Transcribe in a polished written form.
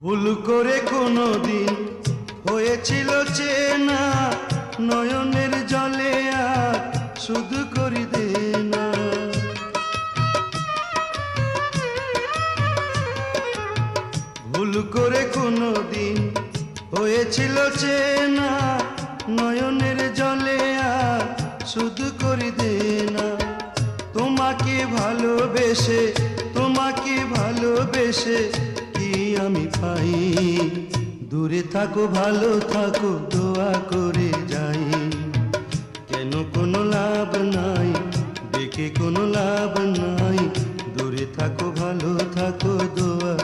ভুল করে কোনোদিন হয়েছিল চেনা, নয়নের জলে আর শুধু করি দেনা। ভুল করে কোনোদিন হয়েছিল চেনা, নয়নের জলে আর শুধু করি দেনা। তোমাকে ভালোবেসে, তোমাকে ভালোবেসে কি আমি পাই? দূরে থাকো ভালো থাকো দোয়া করে যাই। কেন কোনো লাভ নাই, ডেকে কোনো লাভ নাই, দূরে থাকো ভালো থাকো দোয়া